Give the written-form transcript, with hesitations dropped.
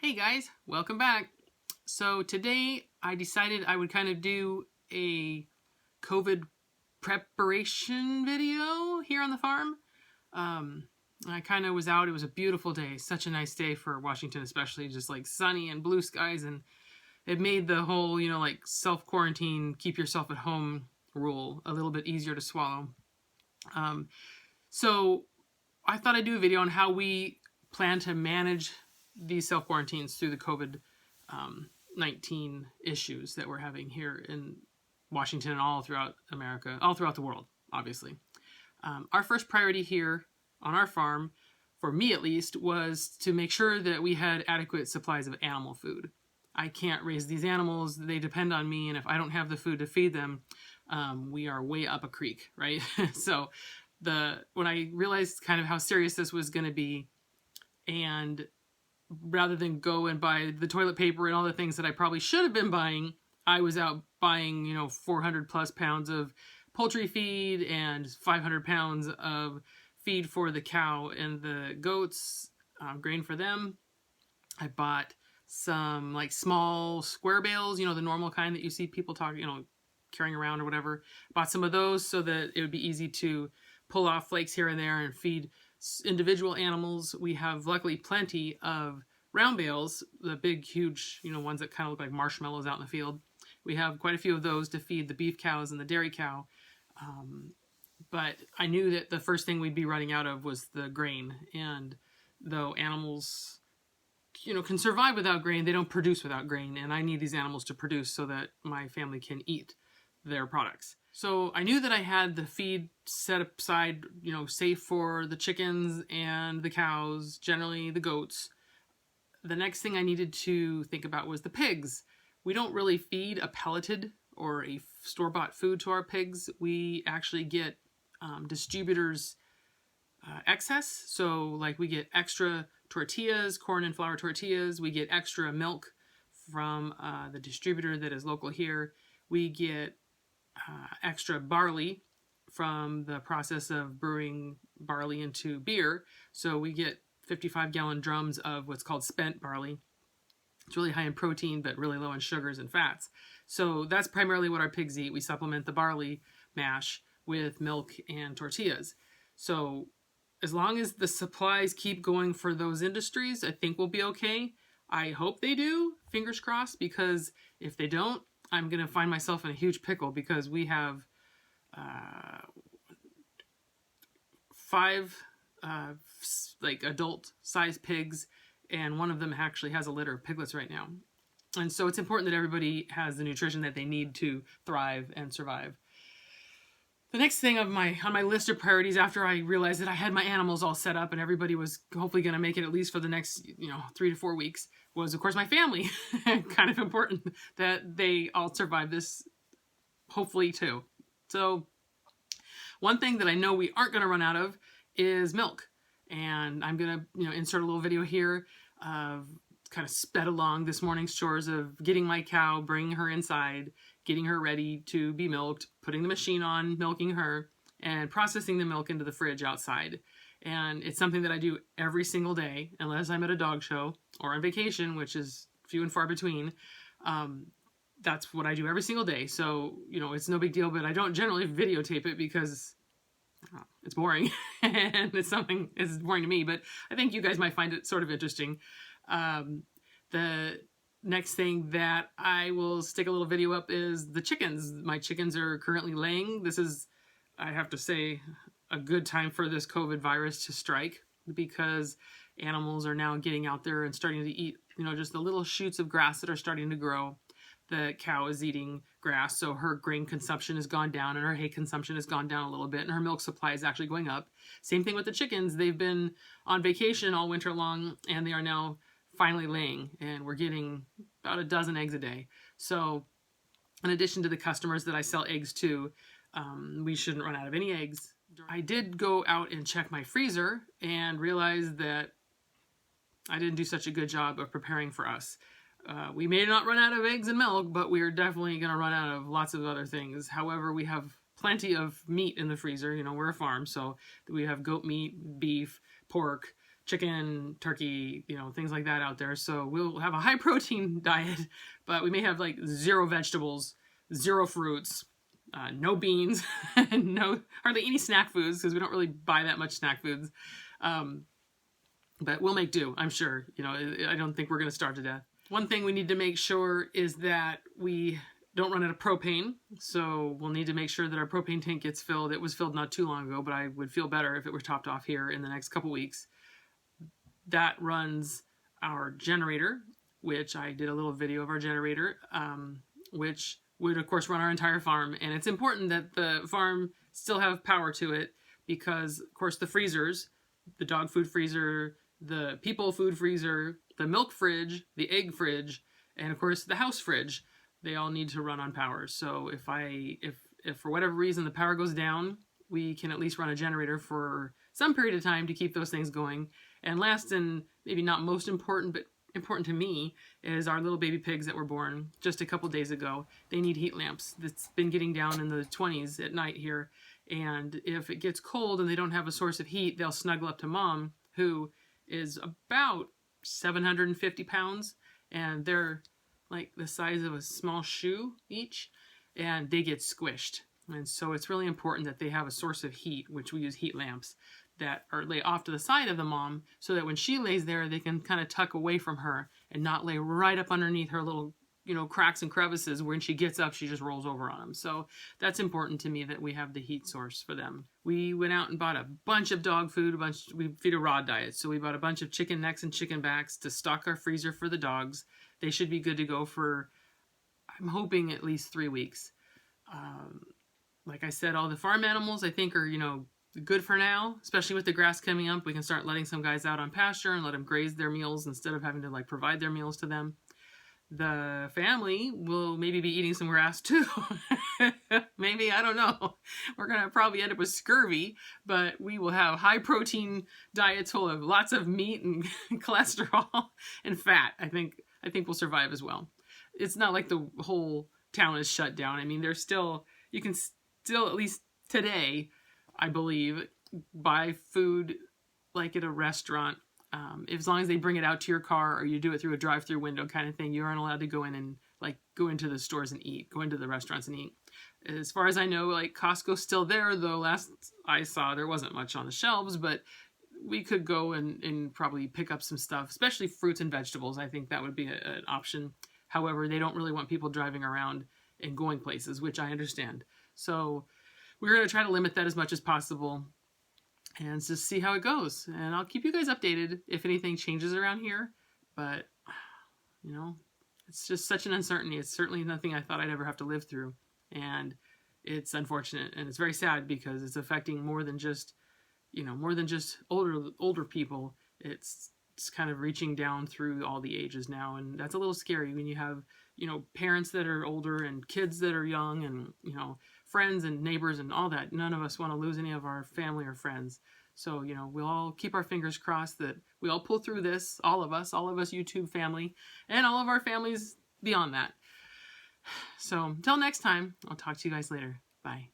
Hey guys, welcome back. So today I decided I would kind of do a COVID preparation video here on the farm. I kind of was out. It was a beautiful day, such a nice day for Washington, especially just like sunny and blue skies, and it made the whole, like self-quarantine, keep yourself at home rule a little bit easier to swallow. So I thought I'd do a video on how we plan to manage these self-quarantines through the COVID-19 issues that we're having here in Washington and all throughout America, all throughout the world, obviously. Our first priority here on our farm, for me at least, was to make sure that we had adequate supplies of animal food. I can't raise these animals, they depend on me, and if I don't have the food to feed them, we are way up a creek, right? So when I realized kind of how serious this was going to be, and rather than go and buy the toilet paper and all the things that I probably should have been buying, I was out buying, 400 plus pounds of poultry feed and 500 pounds of feed for the cow and the goats, grain for them. I bought some like small square bales, the normal kind that you see people talking, carrying around or whatever. Bought some of those so that it would be easy to pull off flakes here and there and feed individual animals. We have luckily plenty of round bales, the big, huge, ones that kind of look like marshmallows out in the field. We have quite a few of those to feed the beef cows and the dairy cow. But I knew that the first thing we'd be running out of was the grain. And though animals, can survive without grain, they don't produce without grain. And I need these animals to produce so that my family can eat their products. So I knew that I had the feed set aside, safe for the chickens and the cows, generally the goats. The next thing I needed to think about was the pigs. We don't really feed a pelleted or a store-bought food to our pigs. We actually get distributors' excess. So like we get extra tortillas, corn and flour tortillas. We get extra milk from the distributor that is local here. We get extra barley from the process of brewing barley into beer. So we get 55-gallon drums of what's called spent barley. It's really high in protein, but really low in sugars and fats. So that's primarily what our pigs eat. We supplement the barley mash with milk and tortillas. So as long as the supplies keep going for those industries, I think we'll be okay. I hope they do, fingers crossed, because if they don't, I'm going to find myself in a huge pickle because we have 5 like adult-sized pigs, and one of them actually has a litter of piglets right now. And so it's important that everybody has the nutrition that they need to thrive and survive. The next thing on my list of priorities after I realized that I had my animals all set up and everybody was hopefully going to make it at least for the next 3 to 4 weeks was, of course, my family. Kind of important that they all survive this, hopefully too. So one thing that I know we aren't going to run out of is milk. And I'm going to insert a little video here of kind of sped along this morning's chores of getting my cow, bringing her inside, getting her ready to be milked, putting the machine on, milking her, and processing the milk into the fridge outside. And it's something that I do every single day, unless I'm at a dog show or on vacation, which is few and far between. That's what I do every single day. So, it's no big deal, but I don't generally videotape it because it's boring and it's boring to me, but I think you guys might find it sort of interesting. The next thing that I will stick a little video up is the chickens. My chickens are currently laying. This is, I have to say, a good time for this COVID virus to strike because animals are now getting out there and starting to eat, just the little shoots of grass that are starting to grow. The cow is eating grass, so her grain consumption has gone down and her hay consumption has gone down a little bit, and her milk supply is actually going up. Same thing with the chickens. They've been on vacation all winter long, and they are now finally laying, and we're getting about a dozen eggs a day. So in addition to the customers that I sell eggs to, we shouldn't run out of any eggs. I did go out and check my freezer and realized that I didn't do such a good job of preparing for us. We may not run out of eggs and milk, but we are definitely going to run out of lots of other things. However, we have plenty of meat in the freezer. We're a farm, so we have goat meat, beef, pork, chicken, turkey, things like that out there. So we'll have a high protein diet, but we may have like 0 vegetables, 0 fruits, no beans, and hardly any snack foods, because we don't really buy that much snack foods. But we'll make do, I'm sure. I don't think we're going to starve to death. One thing we need to make sure is that we don't run out of propane. So we'll need to make sure that our propane tank gets filled. It was filled not too long ago, but I would feel better if it were topped off here in the next couple weeks. That runs our generator, which I did a little video of our generator, which would of course run our entire farm. And it's important that the farm still have power to it, because of course the freezers, the dog food freezer, the people food freezer, the milk fridge, the egg fridge, and of course the house fridge, they all need to run on power. So if for whatever reason the power goes down, we can at least run a generator for some period of time to keep those things going. And last, and maybe not most important, but important to me, is our little baby pigs that were born just a couple days ago. They need heat lamps. It's been getting down in the 20s at night here. And if it gets cold and they don't have a source of heat, they'll snuggle up to mom, who is about 750 pounds. And they're like the size of a small shoe each. And they get squished. And so it's really important that they have a source of heat, which we use heat lamps, that are laid off to the side of the mom, so that when she lays there, they can kind of tuck away from her and not lay right up underneath her little, cracks and crevices. When she gets up, she just rolls over on them. So that's important to me, that we have the heat source for them. We went out and bought a bunch of dog food, we feed a raw diet. So we bought a bunch of chicken necks and chicken backs to stock our freezer for the dogs. They should be good to go for, I'm hoping, at least 3 weeks. Like I said, all the farm animals I think are, good for now, especially with the grass coming up. We can start letting some guys out on pasture and let them graze their meals instead of having to provide their meals to them. The family will maybe be eating some grass too. Maybe, I don't know. We're going to probably end up with scurvy, but we will have high protein diets full of lots of meat and cholesterol and fat. I think we'll survive as well. It's not like the whole town is shut down. I mean, you can still, at least today, I believe, buy food like at a restaurant. As long as they bring it out to your car, or you do it through a drive-through window kind of thing, you aren't allowed to go in and go into the stores and eat, go into the restaurants and eat. As far as I know, Costco's still there, though last I saw there wasn't much on the shelves, but we could go and probably pick up some stuff, especially fruits and vegetables. I think that would be an option. However, they don't really want people driving around and going places, which I understand. So we're going to try to limit that as much as possible and just see how it goes. And I'll keep you guys updated if anything changes around here. But, it's just such an uncertainty. It's certainly nothing I thought I'd ever have to live through. And it's unfortunate, and it's very sad, because it's affecting more than just older people. It's kind of reaching down through all the ages now. And that's a little scary when you have, parents that are older and kids that are young, and, friends and neighbors and all that. None of us want to lose any of our family or friends. So, we'll all keep our fingers crossed that we all pull through this, all of us YouTube family, and all of our families beyond that. So until next time, I'll talk to you guys later. Bye.